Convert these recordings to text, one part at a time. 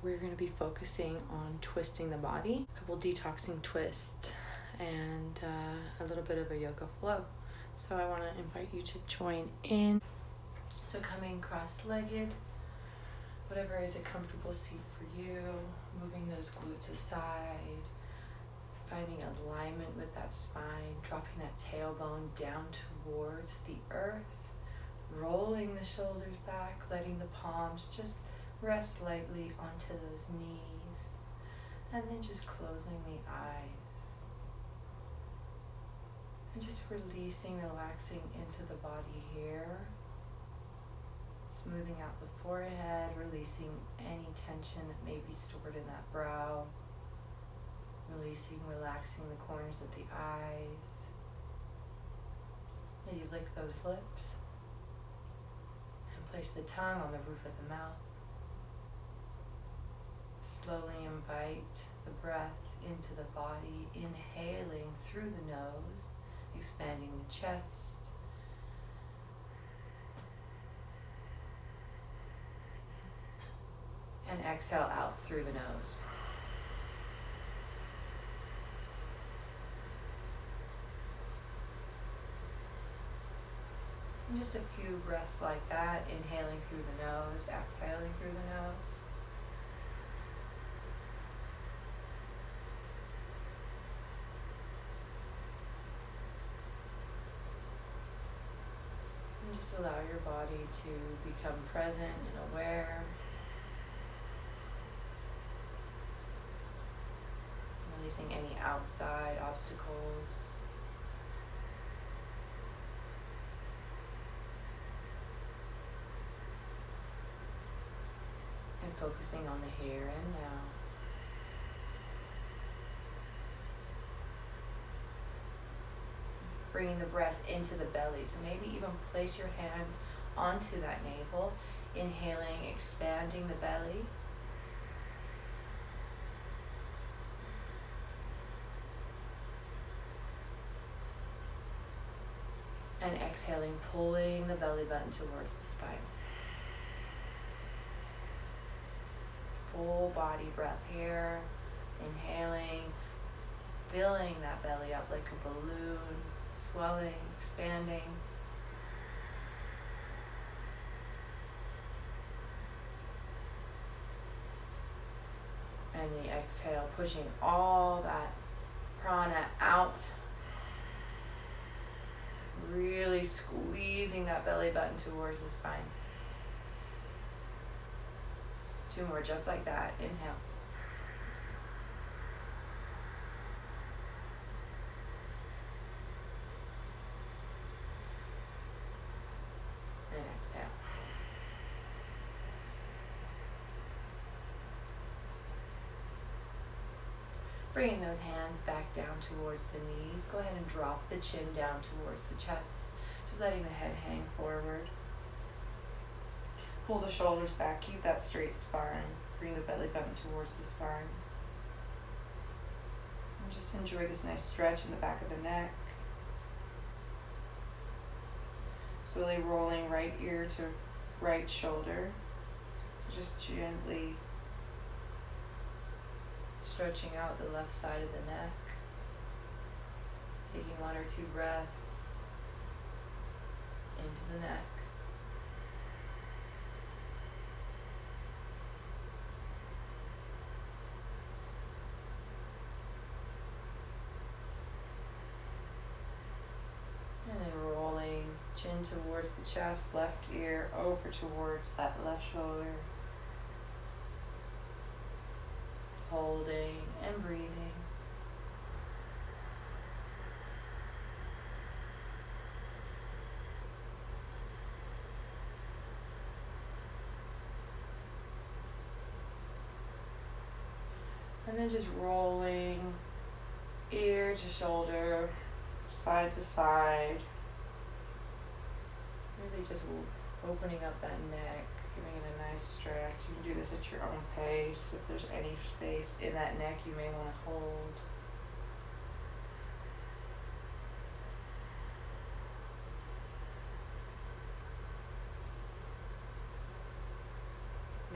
we're going to be focusing on twisting the body, a couple detoxing twists, and a little bit of a yoga flow. So I want to invite you to join in. So coming cross-legged, whatever is a comfortable seat for you, moving those glutes aside, finding alignment with that spine, dropping that tailbone down towards the earth, rolling the shoulders back, letting the palms just rest lightly onto those knees, and then just closing the eyes. And just releasing, relaxing into the body here. Smoothing out the forehead, releasing any tension that may be stored in that brow. Releasing, relaxing the corners of the eyes. Then you lick those lips. And place the tongue on the roof of the mouth. Slowly invite the breath into the body, inhaling through the nose, expanding the chest. And exhale out through the nose. And just a few breaths like that, inhaling through the nose, exhaling through the nose. And just allow your body to become present and aware. Releasing any outside obstacles. And focusing on the here and now. Bringing the breath into the belly. So maybe even place your hands onto that navel. Inhaling, expanding the belly. And exhaling, pulling the belly button towards the spine. Full body breath here. Inhaling, filling that belly up like a balloon, swelling, expanding. And the exhale, pushing all that prana out. Really squeezing that belly button towards the spine. 2 more just like that. Inhale. And exhale. Bringing those hands back down towards the knees. Go ahead and drop the chin down towards the chest. Just letting the head hang forward. Pull the shoulders back. Keep that straight spine. Bring the belly button towards the spine. And just enjoy this nice stretch in the back of the neck. Slowly rolling right ear to right shoulder. So just gently stretching out the left side of the neck. Taking 1 or 2 breaths into the neck. And then rolling chin towards the chest, left ear over towards that left shoulder. Holding and breathing. And then just rolling ear to shoulder, side to side. Really just opening up that neck, giving it a nice stretch. You can do this at your own pace. If there's any space in that neck you may want to hold.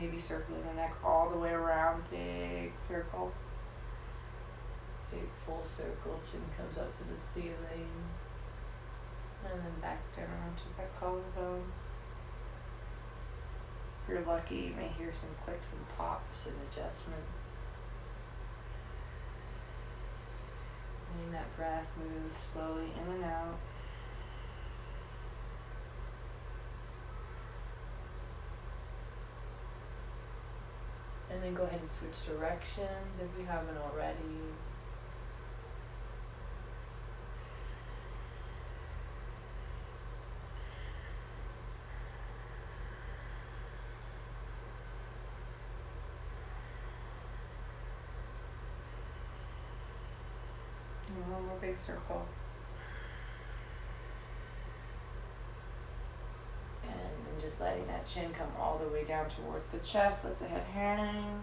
maybe circling the neck all the way around, big circle. Big full circle, chin comes up to the ceiling. And then back down to that collarbone. If you're lucky, you may hear some clicks and pops and adjustments. Letting that breath move slowly in and out. And then go ahead and switch directions if you haven't already. And one more big circle. And just letting that chin come all the way down towards the chest, let the head hang.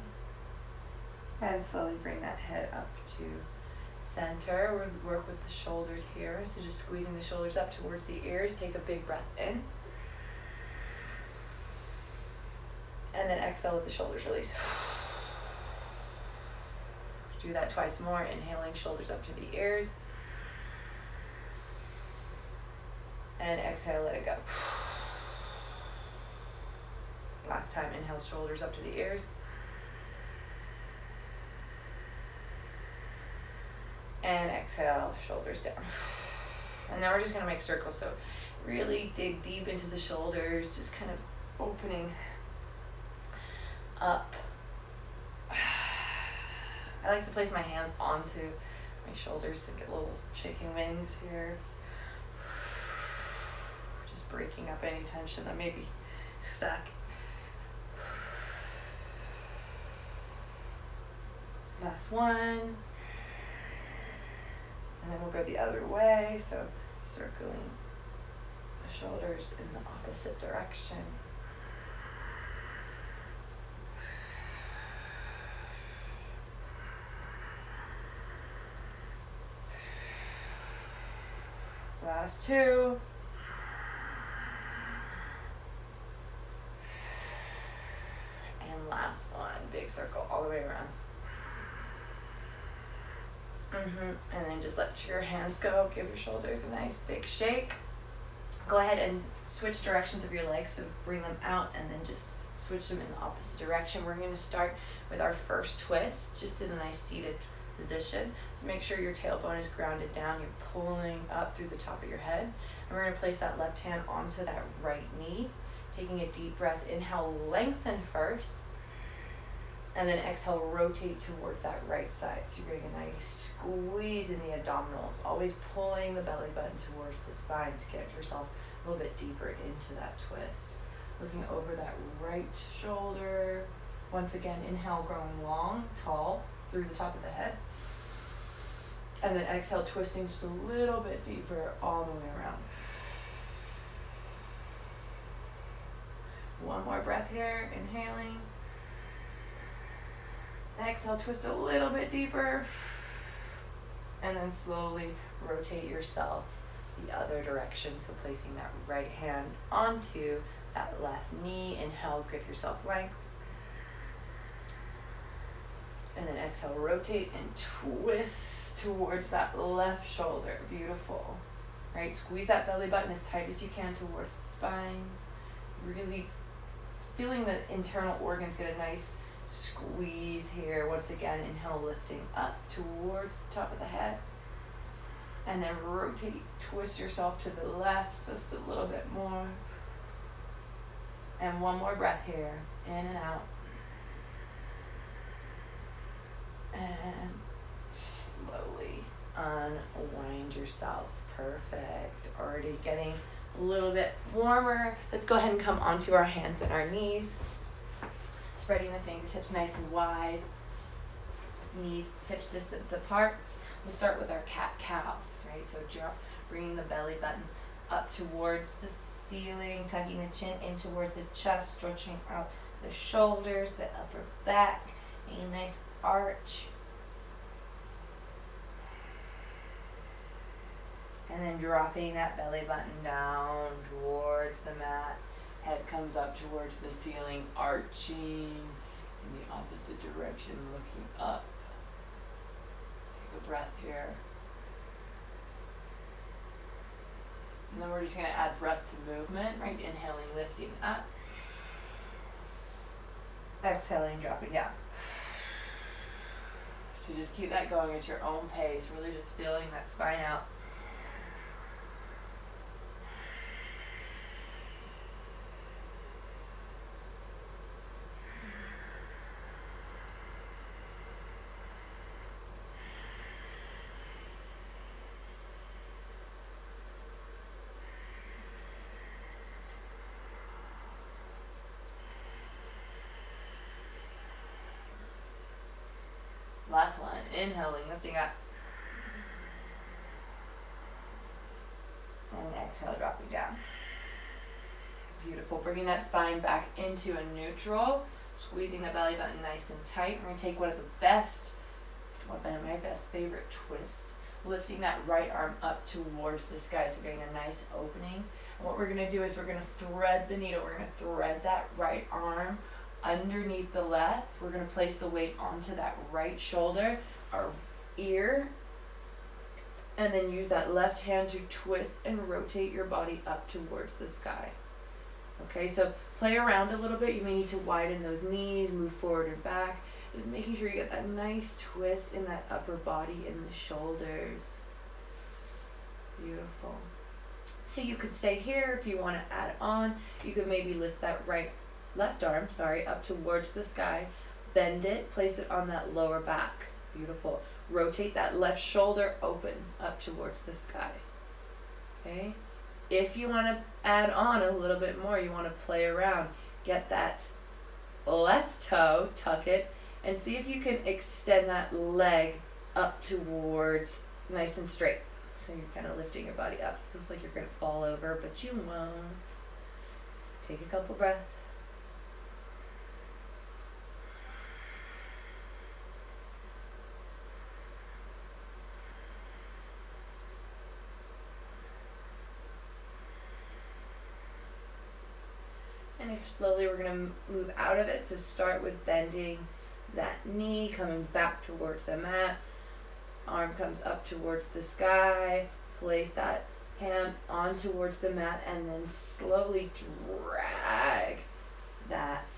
And slowly bring that head up to center. We'll work with the shoulders here. So just squeezing the shoulders up towards the ears. Take a big breath in. And then exhale, let the shoulders release. Do that twice more. Inhaling, shoulders up to the ears. And exhale, let it go. Last time, inhale, shoulders up to the ears. And exhale, shoulders down. And now we're just gonna make circles. So really dig deep into the shoulders, just kind of opening up. I like to place my hands onto my shoulders to get little chicken wings here. Just breaking up any tension that may be stuck. Last one. And then we'll go the other way, so circling the shoulders in the opposite direction. Last two. And last one, big circle all the way around. And then just let your hands go. Give your shoulders a nice big shake. Go ahead and switch directions of your legs. So bring them out and then just switch them in the opposite direction. We're going to start with our first twist, just in a nice seated position. So make sure your tailbone is grounded down. You're pulling up through the top of your head. And we're going to place that left hand onto that right knee. Taking a deep breath. Inhale, lengthen first. And then exhale, rotate towards that right side. So you're getting a nice squeeze in the abdominals, always pulling the belly button towards the spine to get yourself a little bit deeper into that twist. Looking over that right shoulder. Once again, inhale, growing long, tall, through the top of the head. And then exhale, twisting just a little bit deeper all the way around. One more breath here, inhaling. Exhale, twist a little bit deeper. And then slowly rotate yourself the other direction. So placing that right hand onto that left knee. Inhale, grip yourself length. And then exhale, rotate and twist towards that left shoulder. Beautiful. Right, squeeze that belly button as tight as you can towards the spine. Really feeling the internal organs get a nice squeeze here. Once again, inhale, lifting up towards the top of the head. And then rotate, twist yourself to the left just a little bit more. And one more breath here, in and out. And slowly unwind yourself. Perfect. Already getting a little bit warmer. Let's go ahead and come onto our hands and our knees. Spreading the fingertips nice and wide. Knees, hips distance apart. We'll start with our cat-cow, right? So bringing the belly button up towards the ceiling, tucking the chin in towards the chest, stretching out the shoulders, the upper back, a nice arch. And then dropping that belly button down towards the mat. Head comes up towards the ceiling, arching in the opposite direction, looking up. Take a breath here. And then we're just going to add breath to movement, right? Inhaling, lifting up. Exhaling, dropping down. So just keep that going at your own pace, really just feeling that spine out. Last one, inhaling, lifting up. And exhale, dropping down. Beautiful. Bringing that spine back into a neutral. Squeezing the belly button nice and tight. We're going to take one of my best favorite twists. Lifting that right arm up towards the sky, so getting a nice opening. And what we're going to do is we're going to thread the needle. We're going to thread that right arm underneath the left. We're going to place the weight onto that right shoulder, our ear, and then use that left hand to twist and rotate your body up towards the sky. Okay, so play around a little bit. You may need to widen those knees, move forward and back. Just making sure you get that nice twist in that upper body and the shoulders. Beautiful. So you could stay here if you want to add on. You could maybe lift that left arm, up towards the sky. Bend it, place it on that lower back. Beautiful. Rotate that left shoulder open up towards the sky. Okay? If you want to add on a little bit more, you want to play around, get that left toe, tuck it, and see if you can extend that leg up towards nice and straight. So you're kind of lifting your body up. Feels like you're going to fall over, but you won't. Take a couple breaths. And if slowly we're going to move out of it, so start with bending that knee, coming back towards the mat. Arm comes up towards the sky. Place that hand on towards the mat and then slowly drag that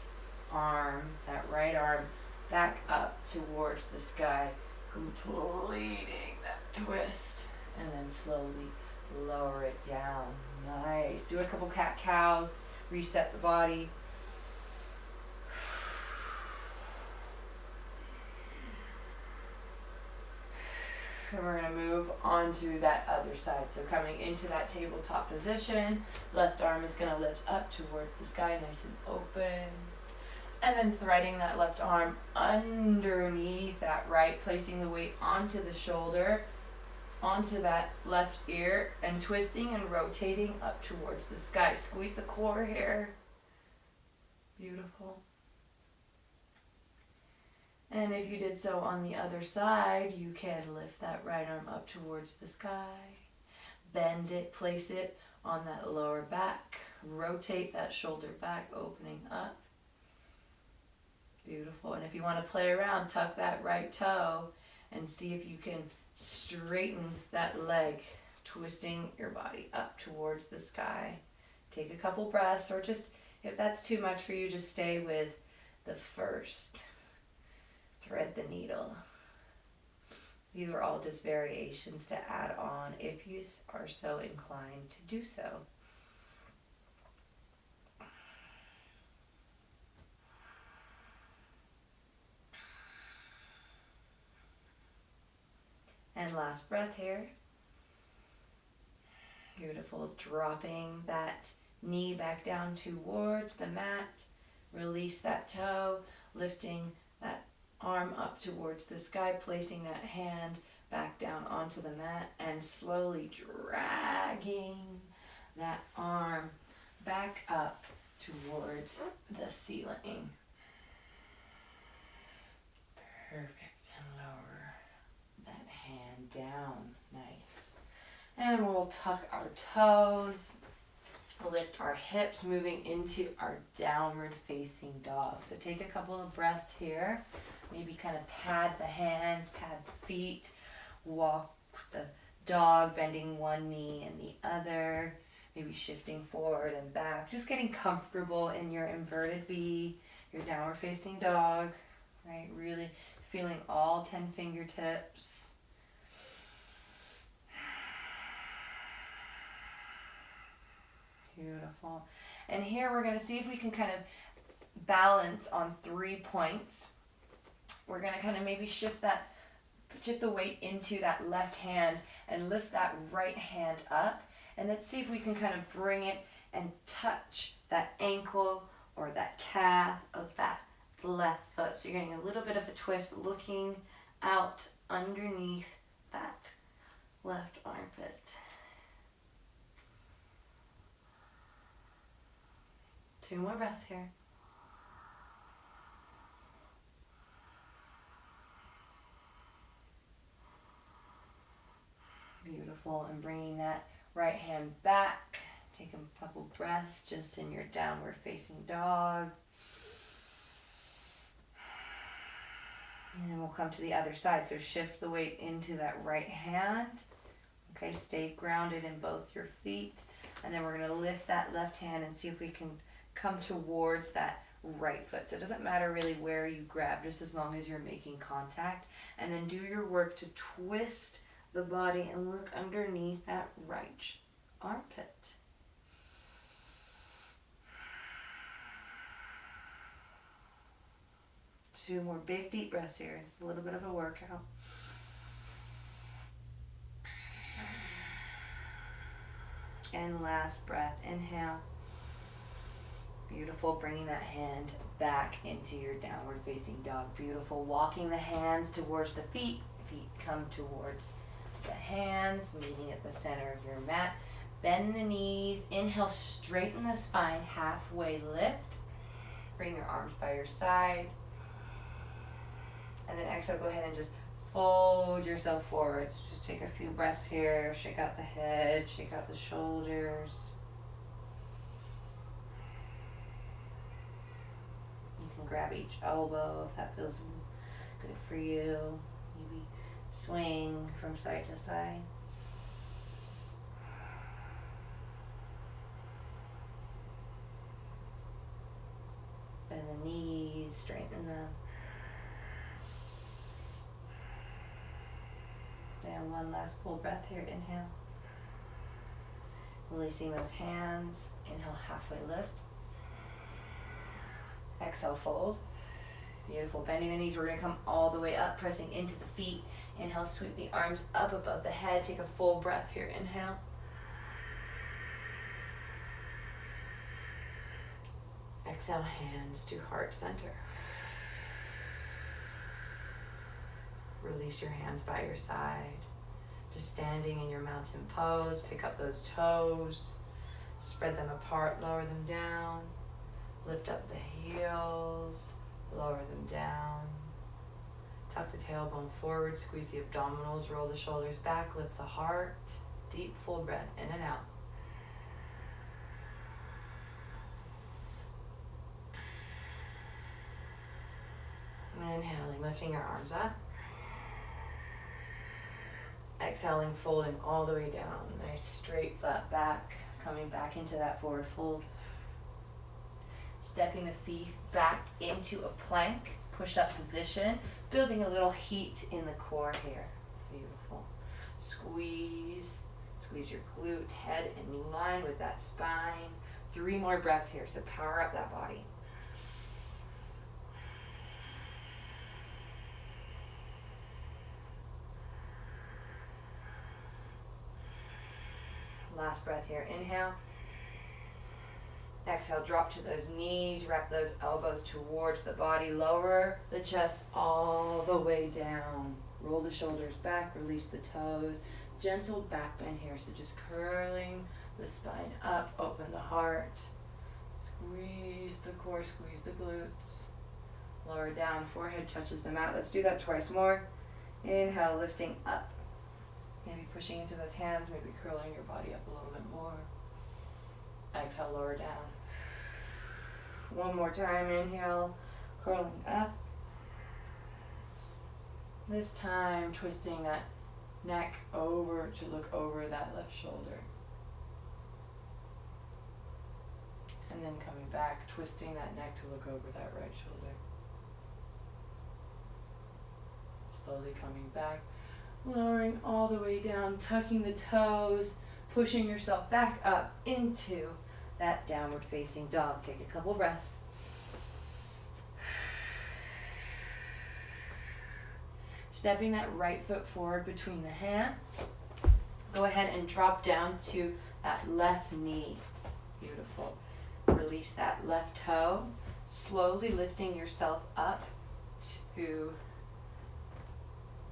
arm, that right arm, back up towards the sky, completing that twist. And then slowly lower it down. Nice. Do a couple cat-cows. Reset the body. And we're going to move on to that other side. So coming into that tabletop position, left arm is going to lift up towards the sky, nice and open. And then threading that left arm underneath that right, placing the weight onto the shoulder, onto that left ear, and twisting and rotating up towards the sky. Squeeze the core here. Beautiful. And if you did so on the other side, you can lift that right arm up towards the sky, bend it, place it on that lower back, rotate that shoulder back, opening up. Beautiful. And if you want to play around, tuck that right toe and see if you can straighten that leg, twisting your body up towards the sky. Take a couple breaths, or just, if that's too much for you, just stay with the first. Thread the needle. These are all just variations to add on if you are so inclined to do so. And last breath here. Beautiful. Dropping that knee back down towards the mat. Release that toe. Lifting that arm up towards the sky. Placing that hand back down onto the mat. And slowly dragging that arm back up towards the ceiling. Perfect. And lower that hand down. Nice. And we'll tuck our toes. lift our hips, moving into our downward facing dog. So take a couple of breaths here. Maybe kind of pad the hands, pad the feet, walk the dog, bending one knee and the other, maybe shifting forward and back, just getting comfortable in your inverted V, your downward facing dog, right? Really feeling all 10 fingertips. Beautiful. And here we're going to see if we can kind of balance on 3 points. We're going to kind of maybe shift the weight into that left hand and lift that right hand up. And let's see if we can kind of bring it and touch that ankle or that calf of that left foot. So you're getting a little bit of a twist, looking out underneath that left armpit. 2 more breaths here. Beautiful. And bringing that right hand back. Take a couple breaths just in your downward facing dog. And then we'll come to the other side. So shift the weight into that right hand. Okay, stay grounded in both your feet. And then we're going to lift that left hand and see if we can come towards that right foot. So it doesn't matter really where you grab, just as long as you're making contact. And then do your work to twist the body and look underneath that right armpit. Two more big deep breaths here. It's a little bit of a workout. And last breath, inhale. Beautiful, bringing that hand back into your downward facing dog. Beautiful, walking the hands towards the feet. Feet come towards the hands, meeting at the center of your mat. Bend the knees, inhale, straighten the spine, halfway lift. Bring your arms by your side. And then exhale, go ahead and just fold yourself forward. So just take a few breaths here, shake out the head, shake out the shoulders. You can grab each elbow if that feels good for you. Maybe swing from side to side. Bend the knees, straighten them. And one last full breath here, inhale. Releasing those hands, inhale, halfway lift. Exhale, fold. Beautiful, bending the knees, we're gonna come all the way up, pressing into the feet. Inhale, sweep the arms up above the head, take a full breath here, inhale. Exhale, hands to heart center. Release your hands by your side. Just standing in your mountain pose. Pick up those toes. Spread them apart, lower them down. Lift up the heels. Lower them down. Tuck the tailbone forward. Squeeze the abdominals. Roll the shoulders back. Lift the heart. Deep, full breath in and out. Inhaling, lifting your arms up. Exhaling, folding all the way down. Nice straight flat back. Coming back into that forward fold. Stepping the feet back into a plank. Push-up position. Building a little heat in the core here. Beautiful. Squeeze. Squeeze your glutes. Head in line with that spine. 3 more breaths here. So power up that body. Last breath here, inhale. Exhale, drop to those knees, wrap those elbows towards the body, lower the chest all the way down. Roll the shoulders back, release the toes. Gentle back bend here, so just curling the spine up, open the heart. Squeeze the core, squeeze the glutes. Lower down, forehead touches the mat. Let's do that twice more. Inhale, lifting up. Maybe pushing into those hands, maybe curling your body up a little bit more. Exhale, lower down. One more time, inhale, curling up. This time, twisting that neck over to look over that left shoulder. And then coming back, twisting that neck to look over that right shoulder. Slowly coming back, lowering all the way down, tucking the toes, pushing yourself back up into that downward facing dog. Take a couple breaths. Stepping that right foot forward between the hands. Go ahead and drop down to that left knee. Beautiful. Release that left toe. Slowly lifting yourself up to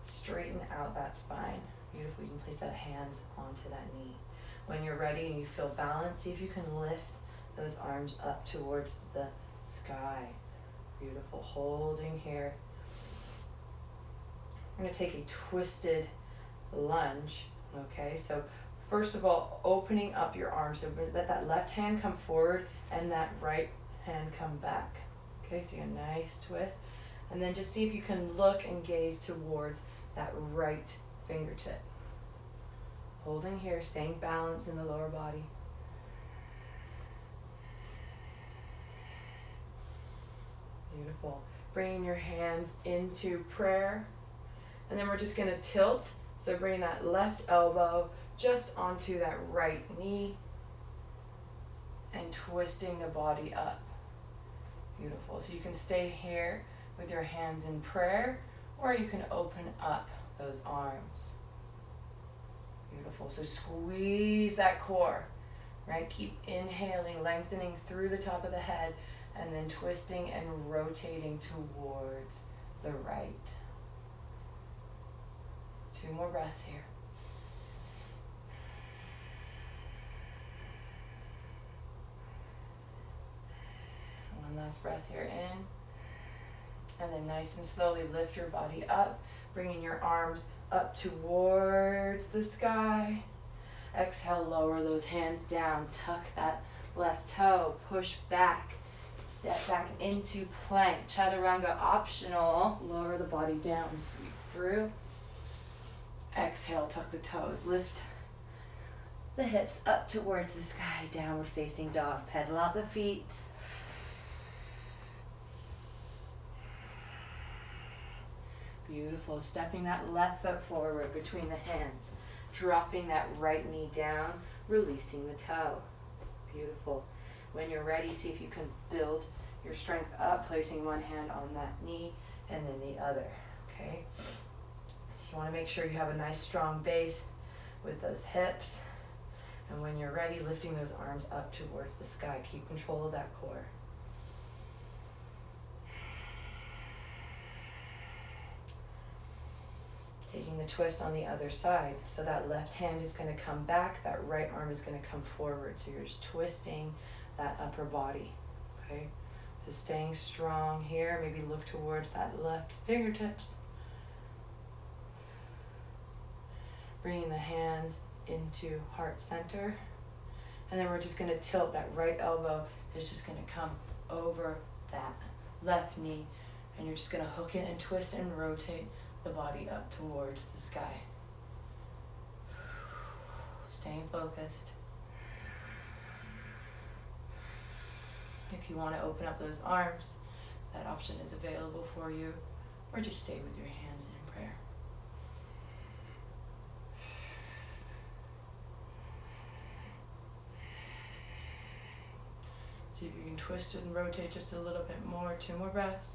straighten out that spine. Beautiful. You can place that hands onto that knee. When you're ready and you feel balanced, see if you can lift those arms up towards the sky. Beautiful. Holding here. I'm going to take a twisted lunge. Okay, so first of all, opening up your arms. So let that left hand come forward and that right hand come back. Okay, so a nice twist. And then just see if you can look and gaze towards that right fingertip. Holding here, staying balanced in the lower body. Beautiful. Bringing your hands into prayer. And then we're just going to tilt. So bring that left elbow just onto that right knee and twisting the body up. Beautiful. So you can stay here with your hands in prayer, or you can open up those arms. Beautiful. So squeeze that core, right? Keep inhaling, lengthening through the top of the head, and then twisting and rotating towards the right. 2 more breaths here. One last breath here in. And then nice and slowly lift your body up, bringing your arms up towards the sky. Exhale, lower those hands down. Tuck that left toe, push back. Step back into plank. Chaturanga optional. Lower the body down, sweep through. Exhale, tuck the toes, lift the hips up towards the sky, downward facing dog. Pedal out the feet. Beautiful. Stepping that left foot forward between the hands, dropping that right knee down, releasing the toe. Beautiful. When you're ready, see if you can build your strength up, placing one hand on that knee and then the other. Okay? You want to make sure you have a nice strong base with those hips. And when you're ready, lifting those arms up towards the sky. Keep control of that core. Taking the twist on the other side. So that left hand is going to come back, that right arm is going to come forward. So you're just twisting that upper body. Okay? So staying strong here. Maybe look towards that left fingertips. Bringing the hands into heart center. And then we're just going to tilt. That right elbow is just going to come over that left knee. And you're just going to hook it and twist and rotate the body up towards the sky. Staying focused. If you want to open up those arms, that option is available for you. Or just stay with your hands in prayer. See if you can twist it and rotate just a little bit more. 2 more breaths.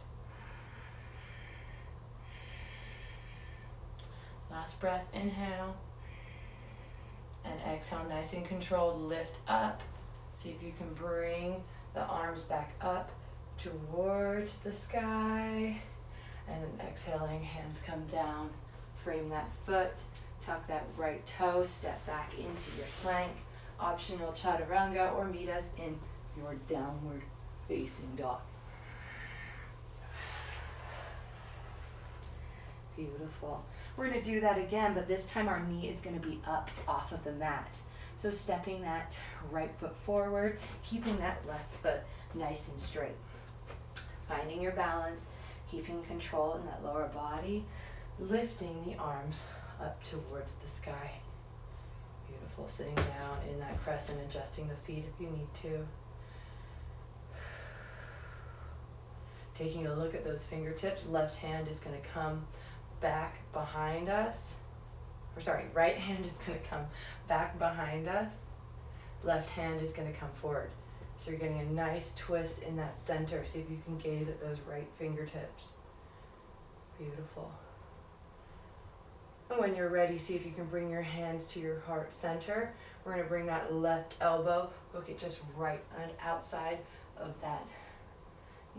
Last breath, inhale. And exhale, nice and controlled, lift up. See if you can bring the arms back up towards the sky. And then exhaling, hands come down. Frame that foot, tuck that right toe, step back into your plank. Optional chaturanga, or meet us in your downward facing dog. Beautiful. We're going to do that again, but this time our knee is going to be up off of the mat. So stepping that right foot forward, keeping that left foot nice and straight. Finding your balance, keeping control in that lower body, lifting the arms up towards the sky. Beautiful. Sitting down in that crescent, adjusting the feet if you need to. Taking a look at those fingertips. Left hand is going to come back behind us. Right hand is going to come back behind us. Left hand is going to come forward. So you're getting a nice twist in that center. See if you can gaze at those right fingertips. Beautiful. And when you're ready, see if you can bring your hands to your heart center. We're going to bring that left elbow, hook it just right on outside of that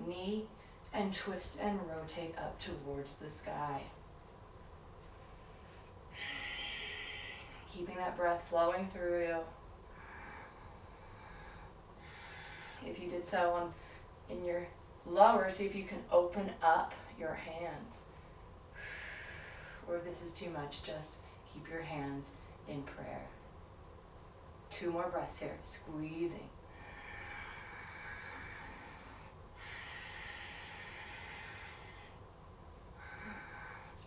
knee, and twist and rotate up towards the sky. Keeping that breath flowing through you. If you did so in your lower, see if you can open up your hands. Or if this is too much, just keep your hands in prayer. 2 more breaths here, squeezing.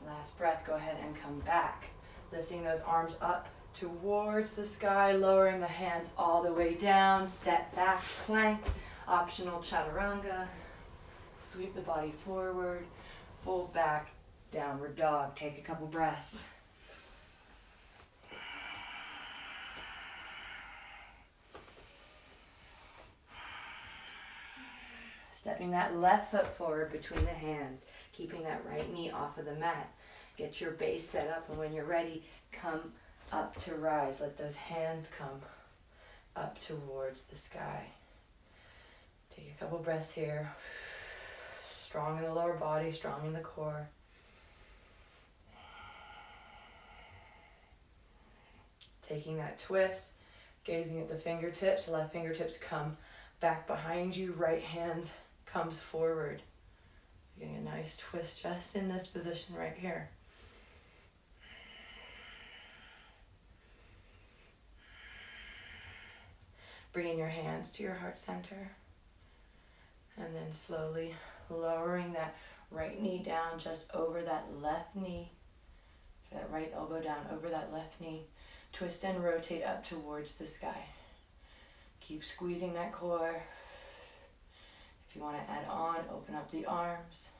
Last breath, go ahead and come back. Lifting those arms up towards the sky, lowering the hands all the way down, step back, plank, optional chaturanga. Sweep the body forward, fold back, downward dog. Take a couple breaths. Stepping that left foot forward between the hands, keeping that right knee off of the mat. Get your base set up, and when you're ready, come up to rise. Let those hands come up towards the sky. Take a couple breaths here. Strong in the lower body, strong in the core. Taking that twist, gazing at the fingertips. Left fingertips come back behind you. Right hand comes forward. Getting a nice twist just in this position right here. Bringing your hands to your heart center. And then slowly lowering that right knee down just over that left knee. That right elbow down over that left knee. Twist and rotate up towards the sky. Keep squeezing that core. If you want to add on, open up the arms.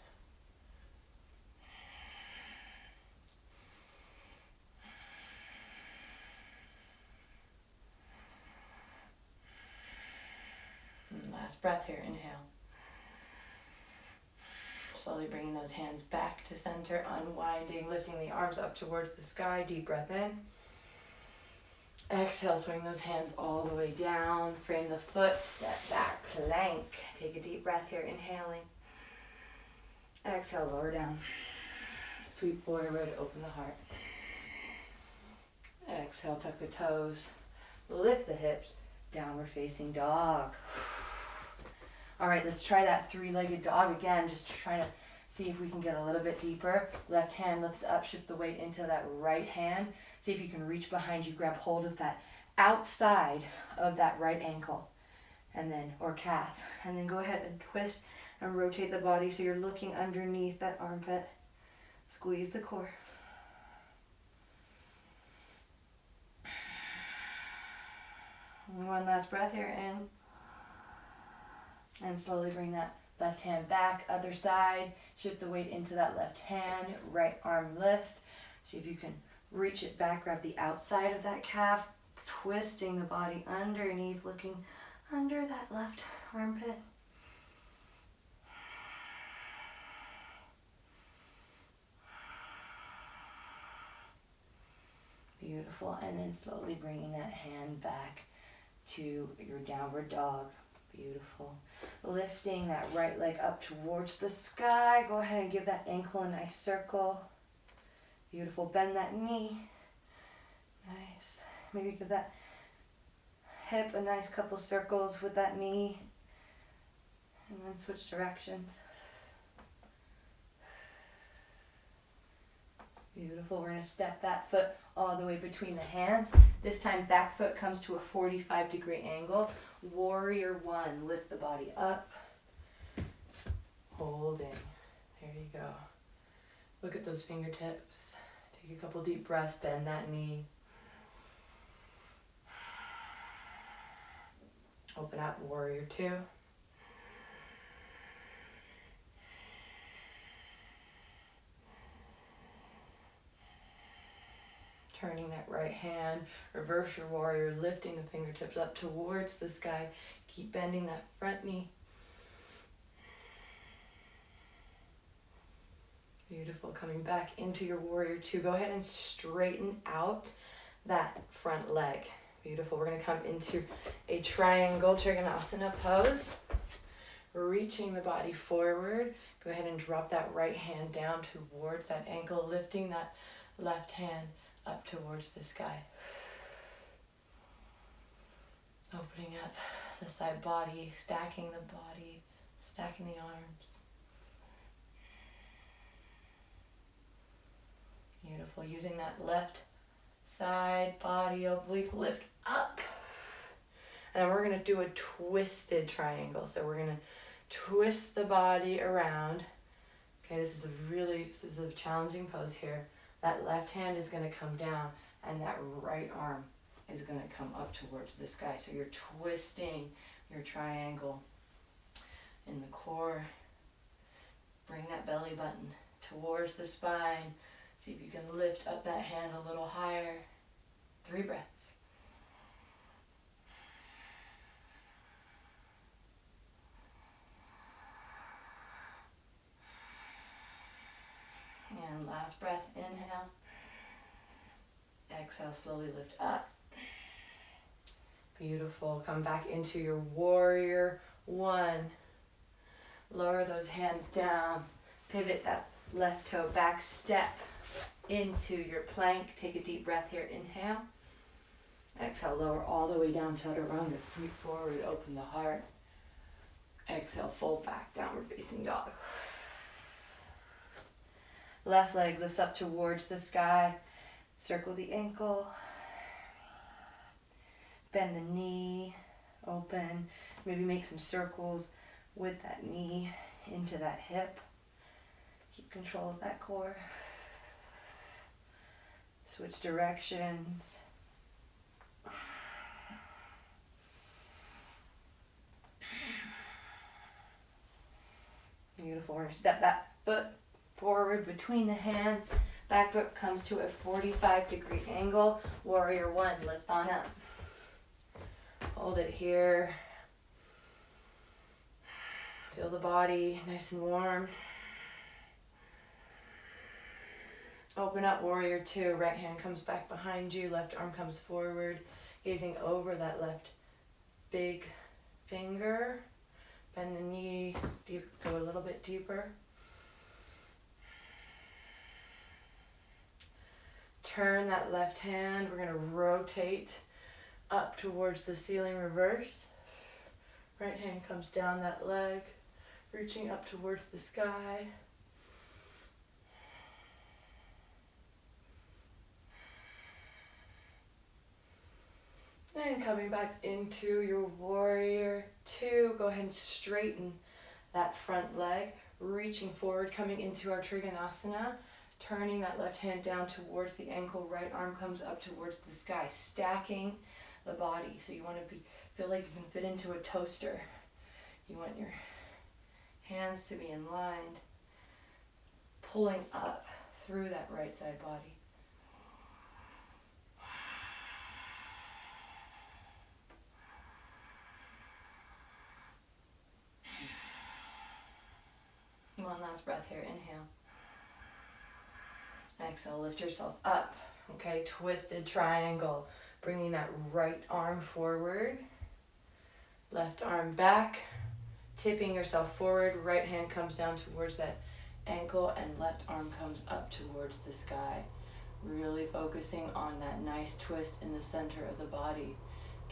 And last breath here, inhale. Slowly bringing those hands back to center, unwinding, lifting the arms up towards the sky. Deep breath in. Exhale, swing those hands all the way down. Frame the foot, step back, plank. Take a deep breath here, inhaling. Exhale, lower down. Sweep forward, open the heart. Exhale, tuck the toes. Lift the hips, downward facing dog. All right, let's try that 3-legged dog again, just trying to see if we can get a little bit deeper. Left hand lifts up, shift the weight into that right hand. See if you can reach behind you, grab hold of that outside of that right ankle, and then, or calf. And then go ahead and twist and rotate the body so you're looking underneath that armpit. Squeeze the core. And one last breath here in. And slowly bring that left hand back, other side. Shift the weight into that left hand. Right arm lifts. See if you can reach it back, grab the outside of that calf, twisting the body underneath, looking under that left armpit. Beautiful. And then slowly bringing that hand back to your downward dog. Beautiful. Lifting that right leg up towards the sky. Go ahead and give that ankle a nice circle. Beautiful. Bend that knee. Nice. Maybe give that hip a nice couple circles with that knee. And then switch directions. Beautiful. We're going to step that foot all the way between the hands. This time back foot comes to a 45-degree angle. Warrior one. Lift the body up. Holding. There you go. Look at those fingertips. Take a couple deep breaths. Bend that knee. Open up. Warrior two. Turning that right hand, reverse your warrior, lifting the fingertips up towards the sky. Keep bending that front knee. Beautiful. Coming back into your warrior two. Go ahead and straighten out that front leg. Beautiful. We're going to come into a triangle Trikonasana pose. Reaching the body forward. Go ahead and drop that right hand down towards that ankle, lifting that left hand up towards the sky. Opening up the side body, stacking the body, stacking the arms. Beautiful. Using that left side body oblique lift up. And we're going to do a twisted triangle. So we're going to twist the body around. Okay, this is a challenging pose here. That left hand is going to come down and that right arm is going to come up towards the sky. So you're twisting your triangle in the core. Bring that belly button towards the spine. See if you can lift up that hand a little higher. 3 breaths. And last breath, inhale. Exhale, slowly lift up. Beautiful. Come back into your warrior one. Lower those hands down. Pivot that left toe back. Step into your plank. Take a deep breath here. Inhale. Exhale, lower all the way down, chaturanga. Sweep forward, open the heart. Exhale, fold back, downward facing dog. Left leg lifts up towards the sky. Circle the ankle. Bend the knee. Open. Maybe make some circles with that knee into that hip. Keep control of that core. Switch directions. Beautiful. We're going to step that foot forward between the hands. Back foot comes to a 45-degree angle. Warrior one, lift on up. Hold it here. Feel the body nice and warm. Open up, warrior two. Right hand comes back behind you. Left arm comes forward, gazing over that left big finger. Bend the knee, deep, go a little bit deeper. Turn that left hand. We're going to rotate up towards the ceiling, reverse. Right hand comes down that leg, reaching up towards the sky. And coming back into your warrior two, go ahead and straighten that front leg, reaching forward, coming into our Trikonasana, turning that left hand down towards the ankle, right arm comes up towards the sky, stacking the body. So you want to feel like you can fit into a toaster. You want your hands to be in line, pulling up through that right side body. One last breath here, inhale. Exhale, lift yourself up. Okay, twisted triangle. Bringing that right arm forward. Left arm back. Tipping yourself forward. Right hand comes down towards that ankle and left arm comes up towards the sky. Really focusing on that nice twist in the center of the body.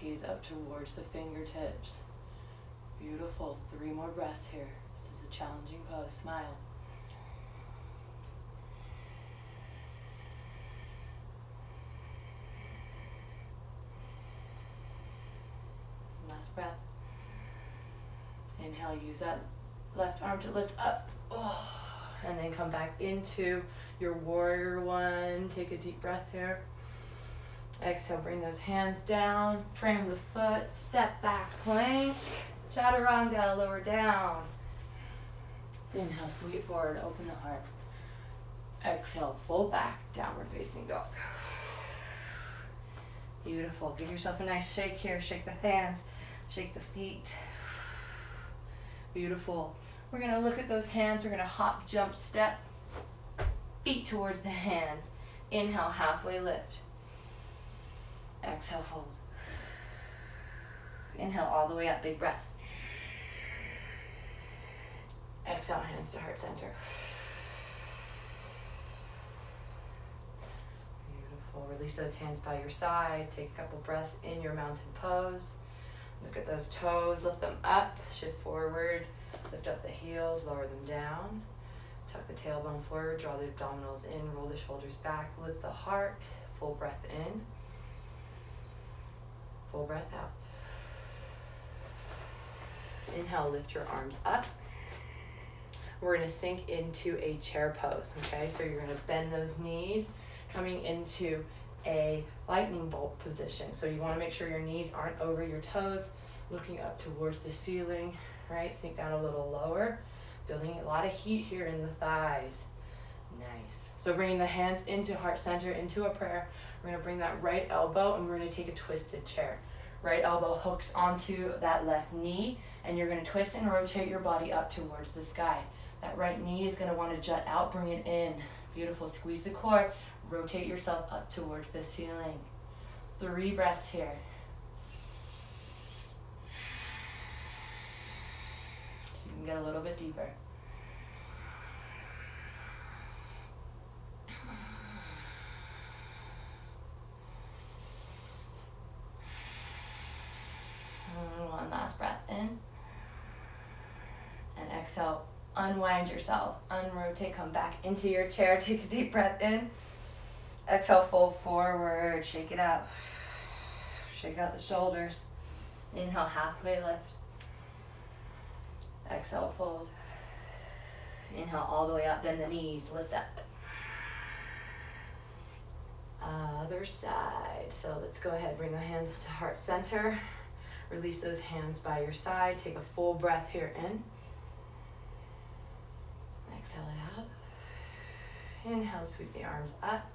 Gaze up towards the fingertips. Beautiful. 3 more breaths here. This is a challenging pose. Smile. Last breath. Inhale, use that left arm to lift up. Oh, and then come back into your warrior one. Take a deep breath here. Exhale, bring those hands down. Frame the foot. Step back, plank. Chaturanga, lower down. Inhale, sweep forward, open the heart. Exhale, fold back, downward facing dog. Beautiful. Give yourself a nice shake here. Shake the hands, shake the feet. Beautiful. We're gonna look at those hands. We're gonna hop, jump, step. Feet towards the hands. Inhale, halfway lift. Exhale, fold. Inhale all the way up, big breath. Exhale, hands to heart center. Beautiful. Release those hands by your side. Take a couple breaths in your mountain pose. Look at those toes, lift them up, shift forward, lift up the heels, lower them down. Tuck the tailbone forward, draw the abdominals in, roll the shoulders back, lift the heart, full breath in, full breath out. Inhale, lift your arms up. We're gonna sink into a chair pose, okay? So you're gonna bend those knees, coming into a lightning bolt position. So you wanna make sure your knees aren't over your toes, looking up towards the ceiling, right? Sink down a little lower, building a lot of heat here in the thighs. Nice. So bringing the hands into heart center, into a prayer. We're gonna bring that right elbow and we're gonna take a twisted chair. Right elbow hooks onto that left knee and you're gonna twist and rotate your body up towards the sky. That right knee is gonna wanna jut out, bring it in. Beautiful, squeeze the core, rotate yourself up towards the ceiling. 3 breaths here. So you can get a little bit deeper. And 1 last breath in. And exhale. Unwind yourself, unrotate, come back into your chair, take a deep breath in. Exhale, fold forward, shake it out. Shake out the shoulders. Inhale, halfway lift. Exhale, fold. Inhale, all the way up, bend the knees, lift up. Other side. So let's go ahead, bring the hands to heart center. Release those hands by your side. Take a full breath here in. Exhale it out. Inhale, sweep the arms up.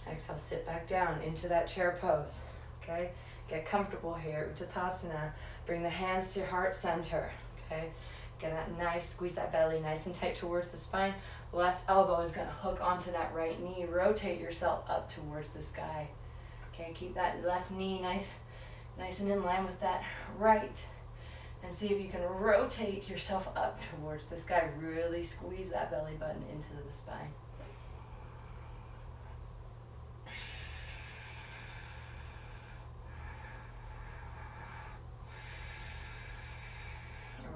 Exhale, sit back down into that chair pose. Okay, get comfortable here. Uttanasana. Bring the hands to your heart center. Okay, get that nice, squeeze that belly nice and tight towards the spine. Left elbow is going to hook onto that right knee. Rotate yourself up towards the sky. Okay, keep that left knee nice and in line with that right. And see if you can rotate yourself up towards the sky. Really squeeze that belly button into the spine.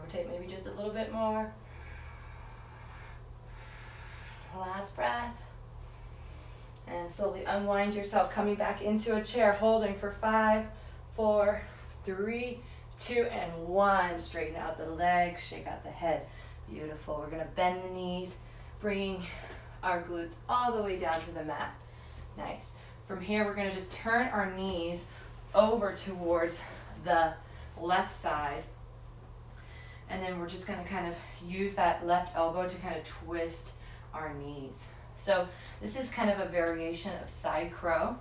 Rotate maybe just a little bit more. Last breath. And slowly unwind yourself, coming back into a chair, holding for 5, 4, 3, 2, and 1. Straighten out the legs, shake out the head. Beautiful. We're gonna bend the knees, bringing our glutes all the way down to the mat. Nice. From here, we're gonna just turn our knees over towards the left side. And then we're just gonna kind of use that left elbow to kind of twist our knees. So this is kind of a variation of side crow.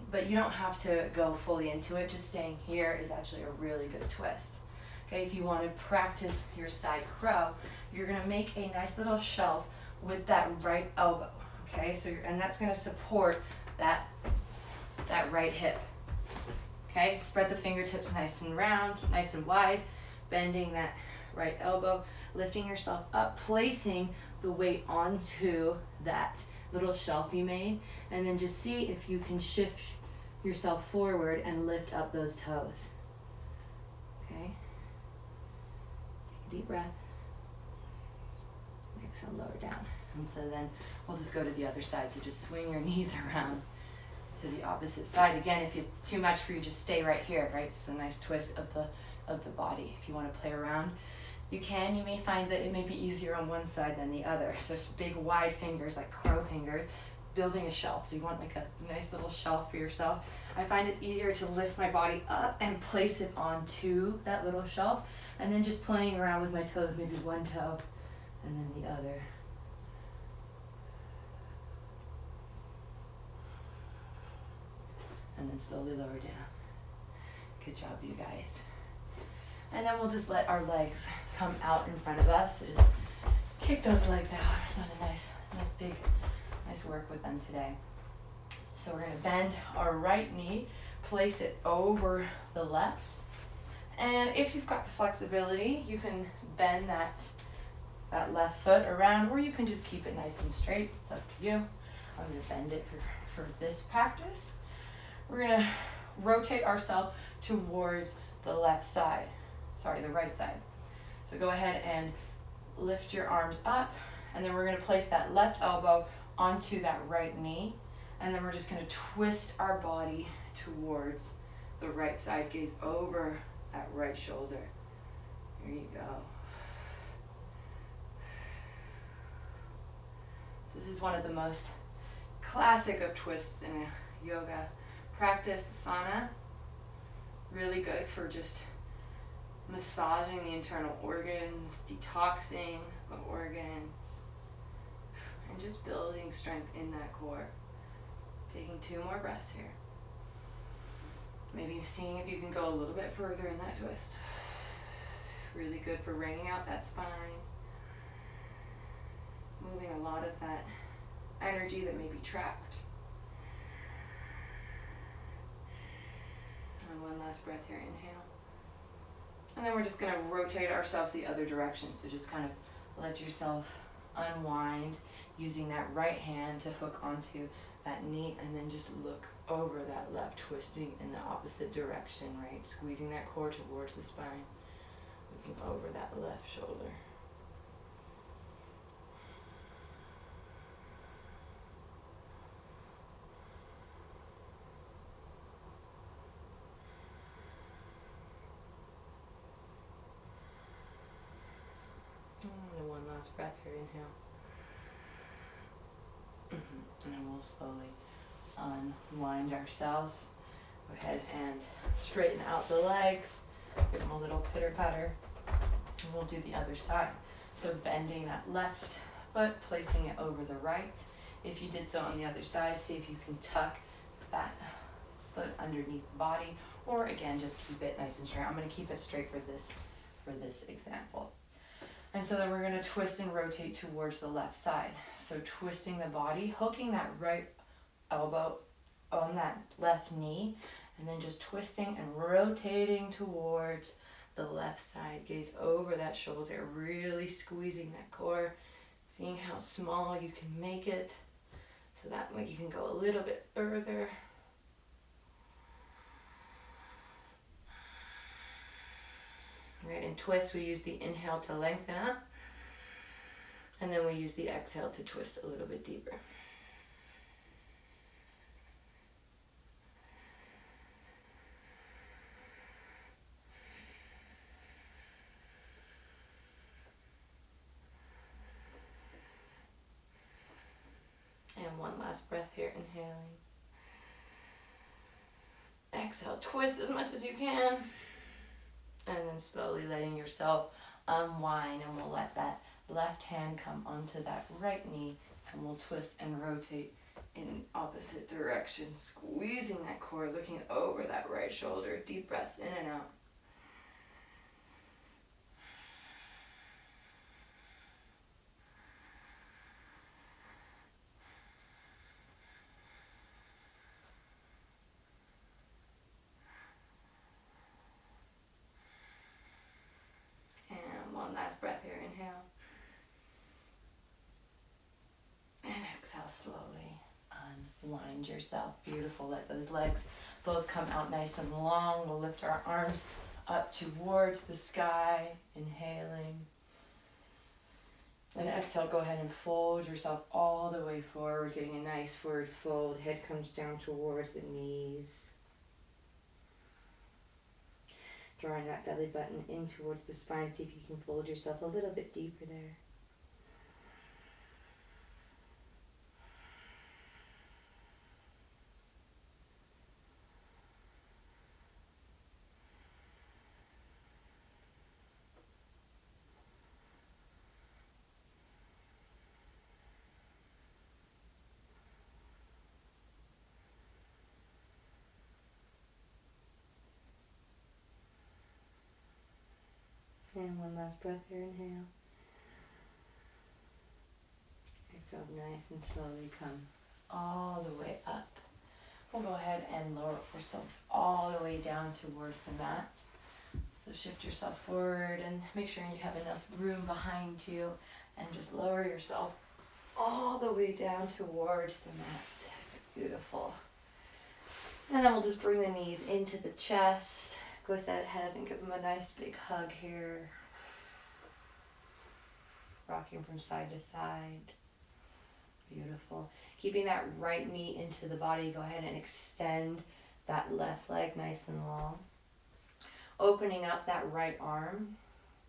But you don't have to go fully into it. Just staying here is actually a really good twist. Okay, if you want to practice your side crow, you're gonna make a nice little shelf with that right elbow. Okay, so and that's gonna support that right hip. Okay, spread the fingertips nice and round, nice and wide, bending that right elbow, lifting yourself up, placing the weight onto that little shelf you made, and then just see if you can shift yourself forward and lift up those toes. Okay? Take a deep breath. Exhale, lower down. And so then we'll just go to the other side. So just swing your knees around. to the opposite side. Again, if it's too much for you, just stay right here, right? It's a nice twist of the body. If you want to play around, you can. You may find that it may be easier on one side than the other. So it's big wide fingers, like crow fingers, building a shelf. So you want like a nice little shelf for yourself. I find it's easier to lift my body up and place it onto that little shelf, and then just playing around with my toes, maybe one toe and then the other. And then slowly lower down. Good job, you guys. And then we'll just let our legs come out in front of us. So just kick those legs out. Done a nice work with them today. So we're gonna bend our right knee, place it over the left. And if you've got the flexibility, you can bend that left foot around, or you can just keep it nice and straight. It's up to you. I'm gonna bend it for this practice. We're gonna rotate ourselves towards the right side. So go ahead and lift your arms up, and then we're gonna place that left elbow onto that right knee, and then we're just gonna twist our body towards the right side, gaze over that right shoulder. Here you go. This is one of the most classic of twists in a yoga practice, asana. Really good for just massaging the internal organs, detoxing the organs, and just building strength in that core. Taking 2 more breaths here. Maybe seeing if you can go a little bit further in that twist. Really good for wringing out that spine. Moving a lot of that energy that may be trapped. And one last breath here, inhale. And then we're just gonna rotate ourselves the other direction. So just kind of let yourself unwind using that right hand to hook onto that knee, and then just look over that left, twisting in the opposite direction, right? Squeezing that core towards the spine, looking over that left shoulder. And one last breath here, inhale. And then we'll slowly unwind ourselves. Go ahead and straighten out the legs. Give them a little pitter patter. And we'll do the other side. So bending that left foot, placing it over the right. If you did so on the other side, see if you can tuck that foot underneath the body, or again, just keep it nice and straight. I'm going to keep it straight for this example. And so then we're going to twist and rotate towards the left side. So twisting the body, hooking that right elbow on that left knee, and then just twisting and rotating towards the left side. Gaze over that shoulder, really squeezing that core, seeing how small you can make it, so that way you can go a little bit further. Right, in twist we use the inhale to lengthen up, and then we use the exhale to twist a little bit deeper. And one last breath here, inhaling. Exhale, twist as much as you can. And then slowly letting yourself unwind, and we'll let that left hand come onto that right knee, and we'll twist and rotate in opposite direction, squeezing that core, looking over that right shoulder. Deep breaths in and out. One last breath here, inhale. And exhale, slowly unwind yourself. Beautiful, let those legs both come out nice and long. We'll lift our arms up towards the sky, inhaling. Then exhale, go ahead and fold yourself all the way forward, getting a nice forward fold. Head comes down towards the knees. Drawing that belly button in towards the spine. See if you can fold yourself a little bit deeper there. And one last breath here, inhale. Exhale, nice and slowly come all the way up. We'll go ahead and lower ourselves all the way down towards the mat. So shift yourself forward and make sure you have enough room behind you, and just lower yourself all the way down towards the mat. Beautiful. And then we'll just bring the knees into the chest. Go ahead and give them a nice big hug here. Rocking from side to side. Beautiful. Keeping that right knee into the body, go ahead and extend that left leg nice and long. Opening up that right arm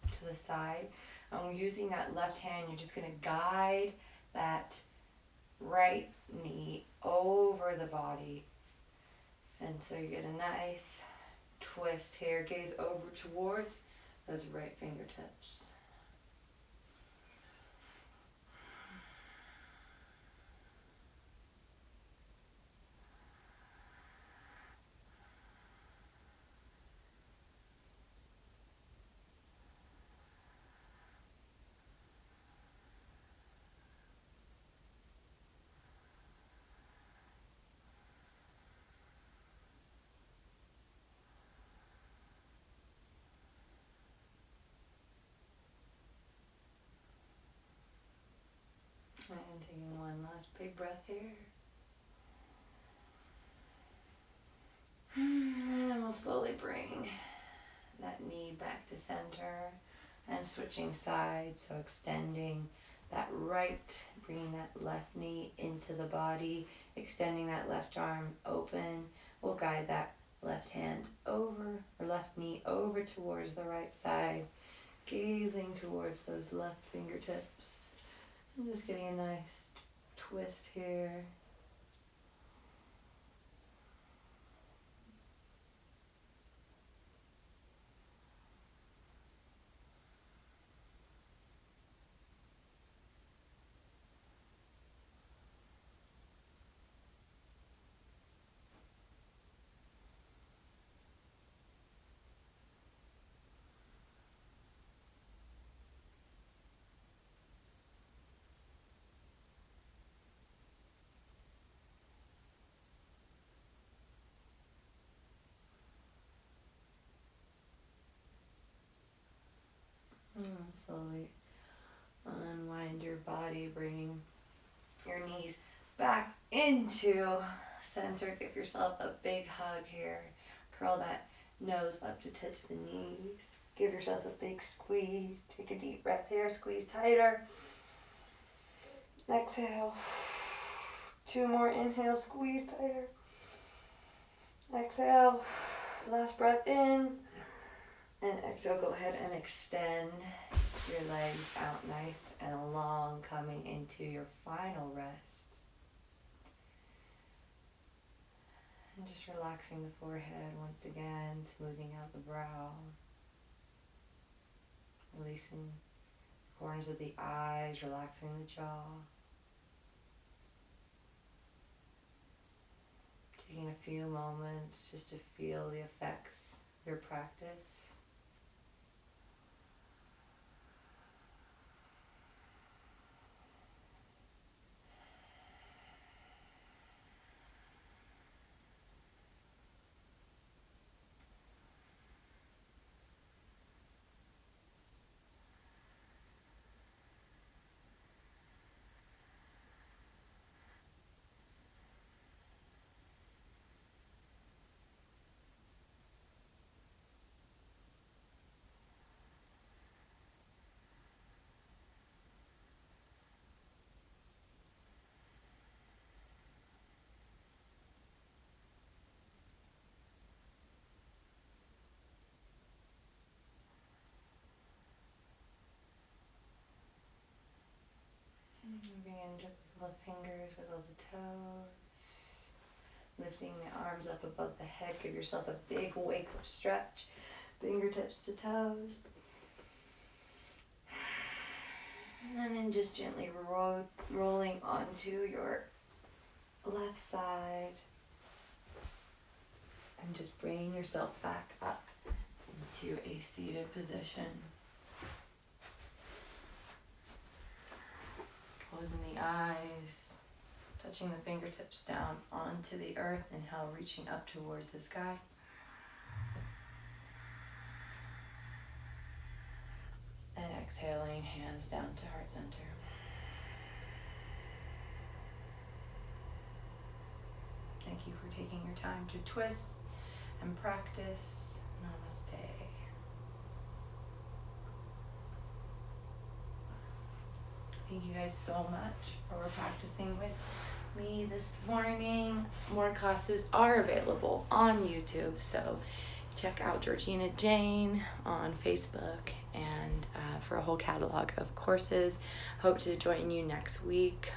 to the side. And we're using that left hand, you're just going to guide that right knee over the body. And so you get a nice twist here. Gaze over towards those right fingertips. And taking one last big breath here. And then we'll slowly bring that knee back to center and switching sides. So extending that right, bringing that left knee into the body, extending that left arm open. We'll guide that left hand over, or left knee over towards the right side, gazing towards those left fingertips. I'm just getting a nice twist here. And slowly unwind your body, bringing your knees back into center. Give yourself a big hug here. Curl that nose up to touch the knees. Give yourself a big squeeze. Take a deep breath here. Squeeze tighter. Exhale. 2 more. Inhale. Squeeze tighter. Exhale. Last breath in. And exhale, go ahead and extend your legs out nice and long, coming into your final rest. And just relaxing the forehead once again, smoothing out the brow. Releasing the corners of the eyes, relaxing the jaw. Taking a few moments just to feel the effects of your practice. toes. Lifting the arms up above the head. Give yourself a big wake up stretch. Fingertips to toes. And then just gently rolling onto your left side. And just bringing yourself back up into a seated position. Closing the eyes. Touching the fingertips down onto the earth. Inhale, reaching up towards the sky. And exhaling, hands down to heart center. Thank you for taking your time to twist and practice. Namaste. Thank you guys so much for practicing with me this morning. More classes are available on YouTube, so check out Georgina Jane on Facebook and for a whole catalog of courses. Hope to join you next week.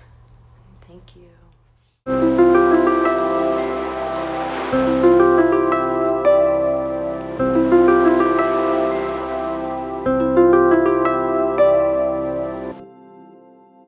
Thank you.